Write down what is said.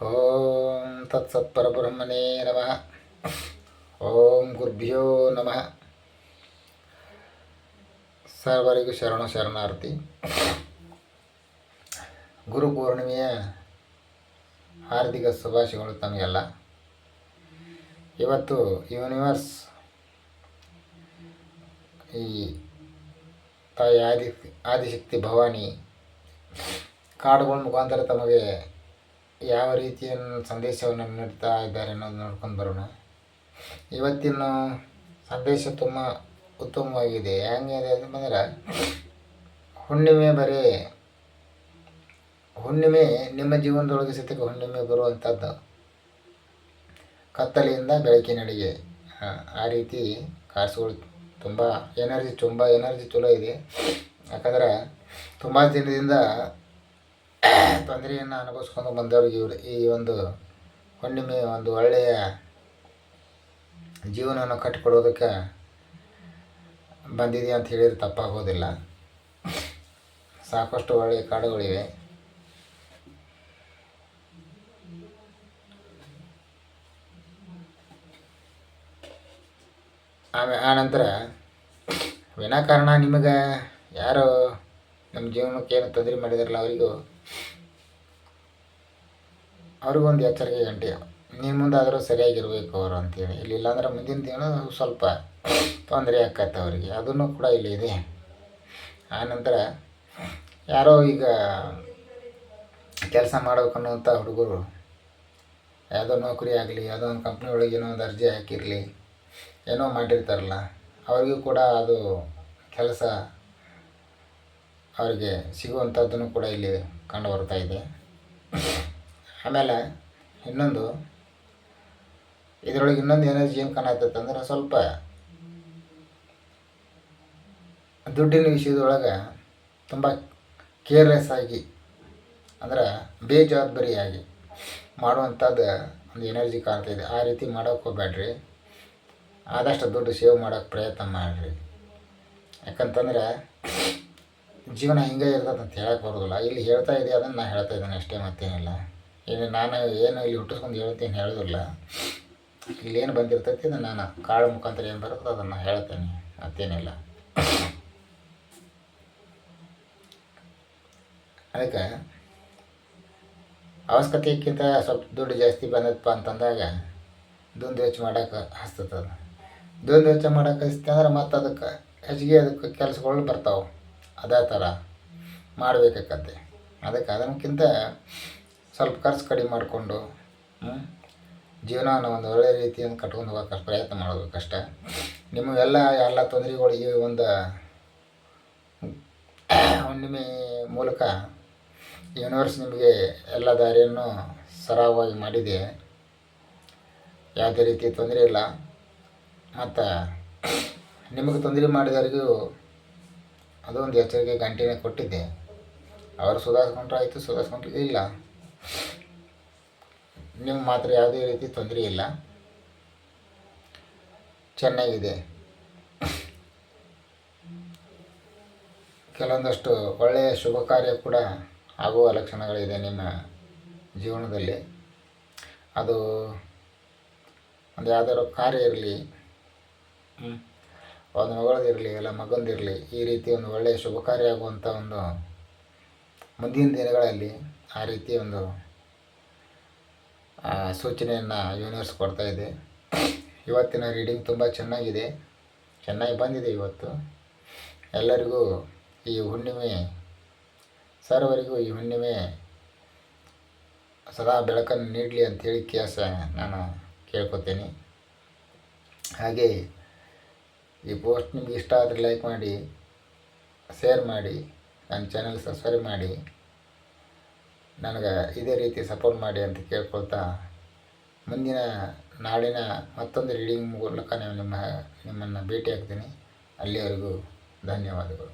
ಓಂ ತತ್ಸತ್ಪರಬ್ರಹ್ಮಣೇ ನಮಃ. ಓಂ ಗುರುಭ್ಯೋ ನಮಃ. ಸರ್ವರಿಗೂ ಶರಣಾರ್ಥಿ. ಗುರು ಪೂರ್ಣಿಮೆಯ ಹಾರ್ದಿಕ ಶುಭಾಶಯಗಳು ತಮಗೆಲ್ಲ. ಇವತ್ತು ಯೂನಿವರ್ಸ್ ಈ ತಾಯಿ ಆದಿಶಕ್ತಿ ಭವಾನಿ ಕಾರ್ಡ್ಗಳ ಮುಖಾಂತರ ತಮಗೆ ಯಾವ ರೀತಿಯ ಸಂದೇಶವನ್ನು ನೀಡ್ತಾ ಇದ್ದಾರೆ ಅನ್ನೋದು ನೋಡ್ಕೊಂಡು ಬರೋಣ. ಇವತ್ತಿನ ಸಂದೇಶ ತುಂಬ ಉತ್ತಮವಾಗಿದೆ. ಹೆಂಗಿದೆ ಅಂತಂದರೆ, ಹುಣ್ಣಿಮೆ ನಿಮ್ಮ ಜೀವನದೊಳಗೆ ಸತ್ಯಕ್ಕೆ ಹುಣ್ಣಿಮೆ ಬರುವಂಥದ್ದು ಕತ್ತಲೆಯಿಂದ ಬೆಳಕಿನೆಡೆಗೆ ಆ ರೀತಿ ಕಾರ್ಸ್ಗಳು ತುಂಬ ಎನರ್ಜಿ ಚಲೋ ಇದೆ. ಯಾಕಂದ್ರೆ ತುಂಬ ದಿನದಿಂದ ತೊಂದರೆಯನ್ನು ಅನುಭವಿಸ್ಕೊಂಡು ಬಂದವರಿಗೆ ಈ ಒಂದು ಹುಣ್ಣಿಮೆ ಒಂದು ಒಳ್ಳೆಯ ಜೀವನವನ್ನು ಕಟ್ಟಿಕೊಡೋದಕ್ಕೆ ಬಂದಿದೆ ಅಂತ ಹೇಳಿದರೆ ತಪ್ಪಾಗೋದಿಲ್ಲ. ಸಾಕಷ್ಟು ಒಳ್ಳೆಯ ಕಾಡುಗಳಿವೆ. ಆನಂತರ ವಿನಾಕಾರಣ ನಿಮಗೆ ಯಾರು ನಮ್ಮ ಜೀವನಕ್ಕೆ ಏನು ತೊಂದರೆ ಮಾಡಿದಾರಲ್ಲ ಅವ್ರಿಗೊಂದು ಎಚ್ಚರಿಕೆ ಗಂಟೆ, ನೀನು ಮುಂದಾದರೂ ಸರಿಯಾಗಿರಬೇಕು ಅವರು ಅಂತೇಳಿ. ಇಲ್ಲಿಲ್ಲ ಅಂದ್ರೆ ಮುಂದಿನ ದಿನ ಸ್ವಲ್ಪ ತೊಂದರೆ ಆಕತ್ತೆ ಅವರಿಗೆ, ಅದನ್ನು ಕೂಡ ಇಲ್ಲಿ ಇದೆ. ಆನಂತರ ಯಾರೋ ಈಗ ಕೆಲಸ ಮಾಡಬೇಕನ್ನುವಂಥ ಹುಡುಗರು ಯಾವುದೋ ನೌಕರಿ ಆಗಲಿ, ಯಾವುದೋ ಒಂದು ಕಂಪ್ನಿ ಒಳಗೆ ಏನೋ ಒಂದು ಅರ್ಜಿ ಹಾಕಿರಲಿ, ಏನೋ ಮಾಡಿರ್ತಾರಲ್ಲ, ಅವರಿಗೂ ಕೂಡ ಅದು ಕೆಲಸ ಅವರಿಗೆ ಸಿಗುವಂಥದ್ದನ್ನು ಕೂಡ ಇಲ್ಲಿ ಕಂಡು ಬರ್ತಾಯಿದೆ. ಆಮೇಲೆ ಇನ್ನೊಂದು ಇದರೊಳಗೆ ಇನ್ನೊಂದು ಎನರ್ಜಿ ಏನು ಕಾಣತ್ತೈತೆ ಅಂದ್ರೆ, ಸ್ವಲ್ಪ ದುಡ್ಡಿನ ವಿಷಯದೊಳಗೆ ತುಂಬ ಕೇರ್ಲೆಸ್ ಆಗಿ, ಅಂದ್ರೆ ಬೇಜವಾಬ್ದಾರಿಯಾಗಿ ಮಾಡುವಂಥದ್ದು ಒಂದು ಎನರ್ಜಿ ಕಾಣ್ತಾಯಿದೆ. ಆ ರೀತಿ ಮಾಡೋಕ್ಕೆ ಹೋಗ್ಬೇಡ್ರಿ. ಆದಷ್ಟು ದುಡ್ಡು ಸೇವ್ ಮಾಡೋಕ್ಕೆ ಪ್ರಯತ್ನ ಮಾಡಿರಿ. ಯಾಕಂತಂದ್ರೆ ಜೀವನ ಹಿಂಗೆ ಇರ್ತದೆ ಅಂತ ಹೇಳಕ್ಕೆ ಬರೋದಿಲ್ಲ. ಇಲ್ಲಿ ಹೇಳ್ತಾ ಇದೆ ಅದನ್ನು ನಾನು ಹೇಳ್ತಾ ಇದ್ದೇನೆ ಅಷ್ಟೇ, ಮತ್ತೇನಿಲ್ಲ. ನಾನು ಏನು ಇಲ್ಲಿ ಹುಟ್ಟಿಸ್ಕೊಂಡು ಹೇಳ್ತೀನಿ ಹೇಳೋದಿಲ್ಲ. ಇಲ್ಲೇನು ಬಂದಿರ್ತೈತಿ ಅದನ್ನು ನಾನು ಕಾಳು ಮುಖಾಂತರ ಏನು ಬರುತ್ತೆ ಅದನ್ನು ಹೇಳ್ತೇನೆ, ಮತ್ತೇನಿಲ್ಲ. ಅದಕ್ಕೆ ಅವಶ್ಯಕತೆಗಿಂತ ಸ್ವಲ್ಪ ದುಡ್ಡು ಜಾಸ್ತಿ ಬಂದಪ್ಪ ಅಂತಂದಾಗ ದುಂದು ವೆಚ್ಚ ಮಾಡೋಕೆ ಹಸ್ತದ. ದುಂದು ವೆಚ್ಚ ಮಾಡೋಕೆ ಹಸ್ತೆ ಅಂದ್ರೆ ಮತ್ತು ಅದಕ್ಕೆ ಹೆಚ್ಚಿಗೆ ಕೆಲಸಗಳು ಬರ್ತಾವೆ. ಅದೇ ಥರ ಮಾಡಬೇಕಾಗತ್ತೆ. ಅದಕ್ಕೆ ಅದಕ್ಕಿಂತ ಸ್ವಲ್ಪ ಖರ್ಚು ಕಡಿಮೆ ಮಾಡಿಕೊಂಡು ಜೀವನವನ್ನು ಒಂದು ಒಳ್ಳೆಯ ರೀತಿಯಿಂದ ಕಟ್ಕೊಂಡು ಹೋಗೋಕೆ ಪ್ರಯತ್ನ ಮಾಡಬೇಕಷ್ಟೆ. ಎಲ್ಲ ತೊಂದರೆಗಳು ಈ ಒಂದು ಹುಣ್ಣಿಮೆ ಮೂಲಕ ಯೂನಿವರ್ಸ್ ನಿಮಗೆ ಎಲ್ಲ ದಾರಿಯನ್ನು ಸರಾಗವಾಗಿ ಮಾಡಿದೆ. ಯಾವುದೇ ರೀತಿ ತೊಂದರೆ ಇಲ್ಲ. ಮತ್ತು ನಿಮಗೆ ತೊಂದರೆ ಮಾಡಿದವರಿಗೂ ಅದೊಂದು ಎಚ್ಚರಿಕೆ ಗಂಟೆನೇ ಕೊಟ್ಟಿದ್ದೆ. ಅವರು ಸುಧಾರಿಸ್ಕೊಂಡ್ರೆ ಆಯಿತು, ಸುಧಾರಿಸ್ಕೊಂಡ್ರೆ ಇಲ್ಲ. ನಿಮ್ಗೆ ಮಾತ್ರ ಯಾವುದೇ ರೀತಿ ತೊಂದರೆ ಇಲ್ಲ, ಚೆನ್ನಾಗಿದೆ. ಕೆಲವೊಂದಷ್ಟು ಒಳ್ಳೆಯ ಶುಭ ಕಾರ್ಯ ಕೂಡ ಆಗುವ ಲಕ್ಷಣಗಳಿದೆ ನಿಮ್ಮ ಜೀವನದಲ್ಲಿ. ಅದು ಒಂದು ಯಾವ್ದಾದ್ರು ಕಾರ್ಯ ಇರಲಿ, ಒಂದು ಮಗಳದಿರಲಿ, ಇಲ್ಲ ಮಗಂದಿರಲಿ, ಈ ರೀತಿ ಒಂದು ಒಳ್ಳೆಯ ಶುಭ ಕಾರ್ಯ ಆಗುವಂಥ ಒಂದು ಮುಂದಿನ ದಿನಗಳಲ್ಲಿ ಆ ರೀತಿ ಒಂದು ಸೂಚನೆಯನ್ನು ಯೂನಿವರ್ಸ್ ಕೊಡ್ತಾಯಿದೆ. ಇವತ್ತಿನ ರೀಡಿಂಗ್ ತುಂಬ ಚೆನ್ನಾಗಿ ಬಂದಿದೆ. ಇವತ್ತು ಎಲ್ಲರಿಗೂ ಈ ಹುಣ್ಣಿಮೆ, ಸರ್ವರಿಗೂ ಈ ಹುಣ್ಣಿಮೆ ಸದಾ ಬೆಳಕನ್ನು ನೀಡಲಿ ಅಂಥೇಳಿ ನಾನು ಕೇಳ್ಕೊತೀನಿ. ಹಾಗೆ ಈ ಪೋಸ್ಟ್ ನಿಮ್ಗೆ ಇಷ್ಟ ಆದರೆ ಲೈಕ್ ಮಾಡಿ, ಶೇರ್ ಮಾಡಿ, ನನ್ನ ಚಾನಲ್ ಸಬ್ಸ್ಕ್ರೈಬ್ ಮಾಡಿ, ನನಗೆ ಇದೇ ರೀತಿ ಸಪೋರ್ಟ್ ಮಾಡಿ ಅಂತ ಕೇಳ್ಕೊಳ್ತಾ, ಮುಂದಿನ ನಾಳಿನ ಮತ್ತೊಂದು ರೀಡಿಂಗ್ ಮೂಲಕ ನಿಮ್ಮನ್ನು ಭೇಟಿ ಆಗ್ತೀನಿ. ಅಲ್ಲಿವರೆಗೂ ಧನ್ಯವಾದಗಳು.